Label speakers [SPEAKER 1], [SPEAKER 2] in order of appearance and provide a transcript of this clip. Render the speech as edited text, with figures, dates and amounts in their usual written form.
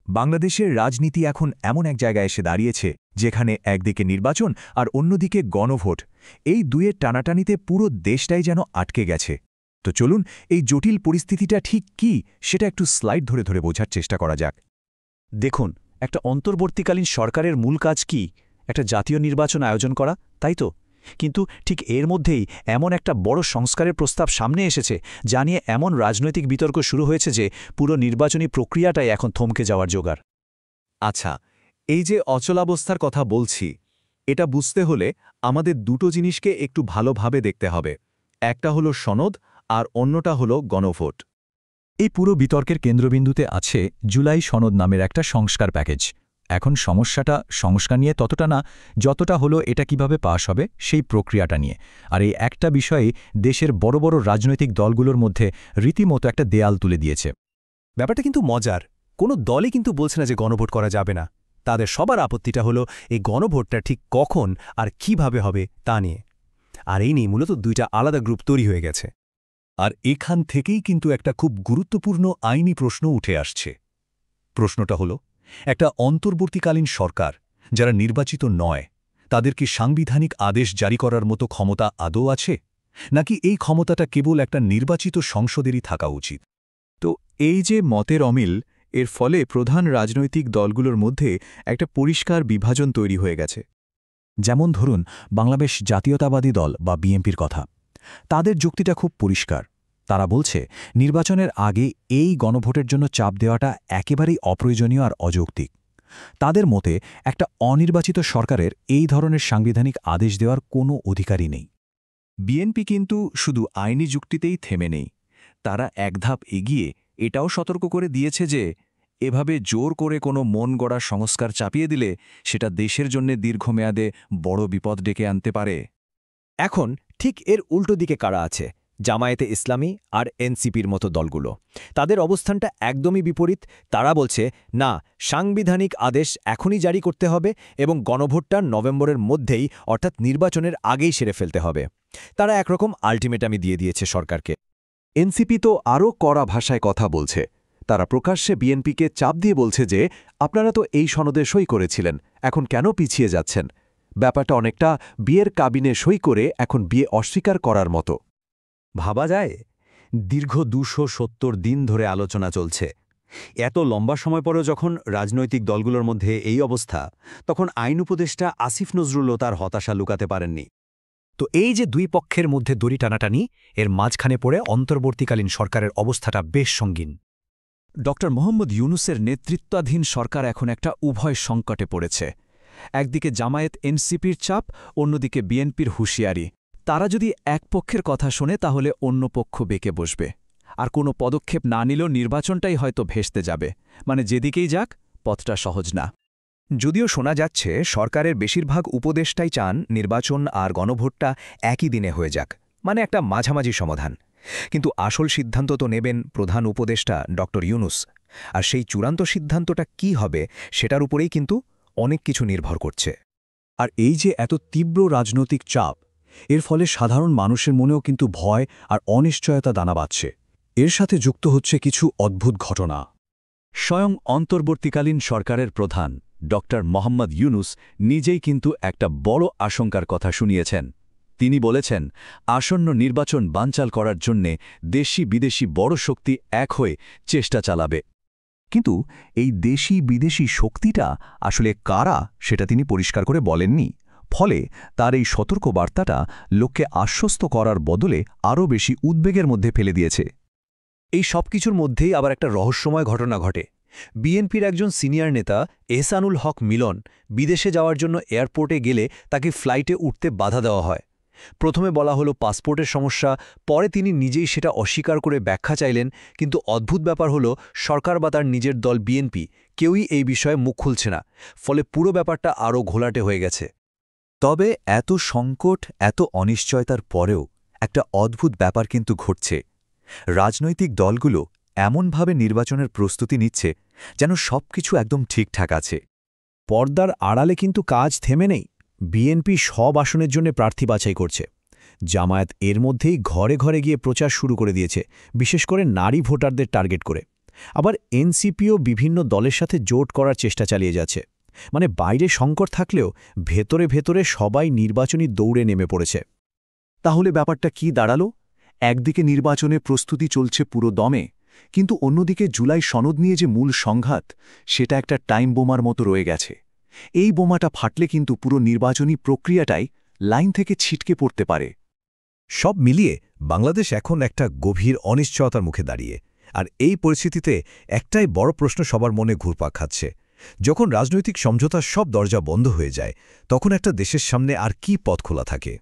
[SPEAKER 1] বাংলাদেশের রাজনীতি এখন এমন এক জায়গায় এসে দাঁড়িয়েছে যেখানে একদিকে নির্বাচন আর অন্যদিকে গণভোট, এই দুয়ের টানাটানিতে পুরো দেশটাই যেন আটকে গেছে। তো চলুন এই জটিল পরিস্থিতিটা ঠিক কি সেটা একটু স্লাইড ধরে ধরে বোঝার চেষ্টা করা যাক।
[SPEAKER 2] দেখুন, একটা অন্তর্বর্তীকালীন সরকারের মূল কাজ কি? একটা জাতীয় নির্বাচন আয়োজন করা, তাই তো? কিন্তু ঠিক এর মধ্যেই এমন একটা বড় সংস্কারের প্রস্তাব সামনে এসেছে, যা নিয়ে এমন রাজনৈতিক বিতর্ক শুরু হয়েছে যে পুরো নির্বাচনী প্রক্রিয়াটাই এখন থমকে যাওয়ার জোগাড়।
[SPEAKER 1] আচ্ছা, এই যে অচলাবস্থার কথা বলছি, এটা বুঝতে হলে আমাদের দুটো জিনিসকে একটু ভালোভাবে দেখতে হবে। একটা হলো সনদ আর অন্যটা হলো গণভোট।
[SPEAKER 2] এই পুরো বিতর্কের কেন্দ্রবিন্দুতে আছে জুলাই সনদ নামের একটা সংস্কার প্যাকেজ। এখন সমস্যাটা সংস্কার নিয়ে ততটা না, যতটা হলো এটা কিভাবে পাস হবে সেই প্রক্রিয়াটা নিয়ে। আর এই একটা বিষয়ে দেশের বড় বড় রাজনৈতিক দলগুলোর মধ্যে রীতিমতো একটা দেয়াল তুলে দিয়েছে।
[SPEAKER 3] ব্যাপারটা কিন্তু মজার। কোনো দলই কিন্তু বলছে না যে গণভোট করা যাবে না। তাদের সবার আপত্তিটা হলো এই গণভোটটা ঠিক কখন আর কিভাবে হবে তা নিয়ে। আর এই নিয়ে মূলত দুইটা আলাদা গ্রুপ তৈরি হয়ে গেছে।
[SPEAKER 4] আর এখান থেকেই কিন্তু একটা খুব গুরুত্বপূর্ণ আইনি প্রশ্ন উঠে আসছে। প্রশ্নটা হলো, একটা অন্তর্বর্তীকালীন সরকার যারা নির্বাচিত নয়, তাদের কি সাংবিধানিক আদেশ জারি করার মতো ক্ষমতা আদৌ আছে, নাকি এই ক্ষমতাটা কেবল একটা নির্বাচিত সংসদেরই থাকা উচিত?
[SPEAKER 1] তো এই যে মতের অমিল, এর ফলে প্রধান রাজনৈতিক দলগুলোর মধ্যে একটা পরিষ্কার বিভাজন তৈরি হয়ে গেছে।
[SPEAKER 2] যেমন ধরুন বাংলাদেশ জাতীয়তাবাদী দল বা বিএনপির কথা। তাদের যুক্তিটা খুব পরিষ্কার। তারা বলছে নির্বাচনের আগে এই গণভোটের জন্য চাপ দেওয়াটা একেবারেই অপ্রয়োজনীয় আর অযৌক্তিক। তাদের মতে একটা অনির্বাচিত সরকারের এই ধরনের সাংবিধানিক আদেশ দেওয়ার কোনো অধিকারই নেই।
[SPEAKER 1] বিএনপি কিন্তু শুধু আইনি যুক্তিতেই থেমে নেই, তারা এক ধাপ এগিয়ে এটাও সতর্ক করে দিয়েছে যে এভাবে জোর করে কোনো মন গড়া সংস্কার চাপিয়ে দিলে সেটা দেশের জন্য দীর্ঘমেয়াদে বড় বিপদ ডেকে আনতে পারে।
[SPEAKER 3] এখন ঠিক এর উল্টো দিকে কারা আছে? জামায়াতে ইসলামী আর এনসিপির মতো দলগুলো। তাদের অবস্থানটা একদমই বিপরীত। তারা বলছে, না, সাংবিধানিক আদেশ এখনই জারি করতে হবে এবং গণভোটটা নভেম্বরের মধ্যেই অর্থাৎ নির্বাচনের আগেই সেরে ফেলতে হবে। তারা একরকম আল্টিমেটামই দিয়ে দিয়েছে সরকারকে।
[SPEAKER 5] এনসিপি তো আরও কড়া ভাষায় কথা বলছে। তারা প্রকাশ্যে বিএনপিকে চাপ দিয়ে বলছে যে আপনারা তো এই সনদে সই করেছিলেন, এখন কেন পিছিয়ে যাচ্ছেন? ব্যাপারটা অনেকটা বিয়ের কাবিনে সই করে এখন বিয়ে অস্বীকার করার মতো।
[SPEAKER 3] ভাবা যায়, দীর্ঘ ২৭০ দিন ধরে আলোচনা চলছে। এত লম্বা সময় পরেও যখন রাজনৈতিক দলগুলোর মধ্যে এই অবস্থা, তখন আইন উপদেষ্টা আসিফ নজরুলও তার হতাশা লুকাতে পারেননি। তো এই যে দুই পক্ষের মধ্যে দড়ি টানাটানি, এর মাঝখানে পড়ে অন্তর্বর্তীকালীন সরকারের অবস্থাটা বেশ সঙ্গীন।
[SPEAKER 2] ড মোহাম্মদ ইউনূসের নেতৃত্বাধীন সরকার এখন একটা উভয় সংকটে পড়েছে। একদিকে জামায়াত এনসিপির চাপ, অন্যদিকে বিএনপির হুঁশিয়ারি। তারা যদি এক পক্ষের কথা শোনে তাহলে অন্য পক্ষ বেঁকে বসবে, আর কোনো পদক্ষেপ না নিলেও নির্বাচনটাই হয়তো ভেস্তে যাবে। মানে যেদিকেই যাক, পথটা সহজ না।
[SPEAKER 3] যদিও শোনা যাচ্ছে সরকারের বেশিরভাগ উপদেষ্টাই চান নির্বাচন আর গণভোটটা একই দিনে হয়ে যাক, মানে একটা মাঝামাঝি সমাধান। কিন্তু আসল সিদ্ধান্ত তো নেবেন প্রধান উপদেষ্টা ড ইউনূস। আর সেই চূড়ান্ত সিদ্ধান্তটা কি হবে সেটার উপরেই কিন্তু অনেক কিছু নির্ভর করছে।
[SPEAKER 5] আর এই যে এত তীব্র রাজনৈতিক চাপ, এর ফলে সাধারণ মানুষের মনেও কিন্তু ভয় আর অনিশ্চয়তা দানা বাঁধছে। এর সাথে যুক্ত হচ্ছে কিছু অদ্ভুত ঘটনা।
[SPEAKER 4] স্বয়ং অন্তর্বর্তীকালীন সরকারের প্রধান ড মোহাম্মদ ইউনূস নিজেই কিন্তু একটা বড় আশঙ্কার কথা শুনিয়েছেন। তিনি বলেছেন, আসন্ন নির্বাচন বানচাল করার জন্যে দেশি বিদেশি বড় শক্তি এক হয়ে চেষ্টা চালাবে।
[SPEAKER 5] কিন্তু এই দেশি বিদেশি শক্তিটা আসলে কারা সেটা তিনি পরিষ্কার করে বলেননি। ফলে তার এই সতর্ক বার্তাটা লোককে আশ্বস্ত করার বদলে আরও বেশি উদ্বেগের মধ্যে ফেলে দিয়েছে।
[SPEAKER 3] এই সব কিছুর মধ্যেই আবার একটা রহস্যময় ঘটনা ঘটে। বিএনপির একজন সিনিয়র নেতা এহসানুল হক মিলন বিদেশে যাওয়ার জন্য এয়ারপোর্টে গেলে তাকে ফ্লাইটে উঠতে বাধা দেওয়া হয়। প্রথমে বলা হলো পাসপোর্টের সমস্যা, পরে তিনি নিজেই সেটা অস্বীকার করে ব্যাখ্যা চাইলেন। কিন্তু অদ্ভুত ব্যাপার হলো সরকার বা তার নিজের দল বিএনপি কেউই এই বিষয়ে মুখ খুলছে না। ফলে পুরো ব্যাপারটা আরও ঘোলাটে হয়ে গেছে।
[SPEAKER 5] তবে এত সংকট, এত অনিশ্চয়তার পরেও একটা অদ্ভুত ব্যাপার কিন্তু ঘটছে। রাজনৈতিক দলগুলো এমনভাবে নির্বাচনের প্রস্তুতি নিচ্ছে যেন সবকিছু একদম ঠিকঠাক আছে।
[SPEAKER 3] পর্দার আড়ালে কিন্তু কাজ থেমে নেই। বিএনপি সব আসনের জন্য প্রার্থী বাছাই করছে। জামায়াত এর মধ্যেই ঘরে ঘরে গিয়ে প্রচার শুরু করে দিয়েছে, বিশেষ করে নারী ভোটারদের টার্গেট করে। আবার এনসিপিও বিভিন্ন দলের সাথে জোট করার চেষ্টা চালিয়ে যাচ্ছে। মানে বাইরে সংকট থাকলেও ভেতরে ভেতরে সবাই নির্বাচনী দৌড়ে নেমে পড়েছে।
[SPEAKER 4] তাহলে ব্যাপারটা কি দাঁড়ালো? একদিকে নির্বাচনে প্রস্তুতি চলছে পুরো দমে, কিন্তু অন্যদিকে জুলাই সনদ নিয়ে যে মূল সংঘাত, সেটা একটা টাইম বোমার মতো রয়ে গেছে। এই বোমাটা ফাটলে কিন্তু পুরো নির্বাচনী প্রক্রিয়াটাই লাইন থেকে ছিটকে পড়তে পারে।
[SPEAKER 6] সব মিলিয়ে বাংলাদেশ এখন একটা গভীর অনিশ্চয়তার মুখে দাঁড়িয়ে, আর এই পরিস্থিতিতে একটাই বড় প্রশ্ন সবার মনে ঘুরপাক খাচ্ছে। যখন রাজনৈতিক সমঝোতার সব দরজা বন্ধ হয়ে যায়, তখন একটা দেশের সামনে আর কি পথ খোলা থাকে?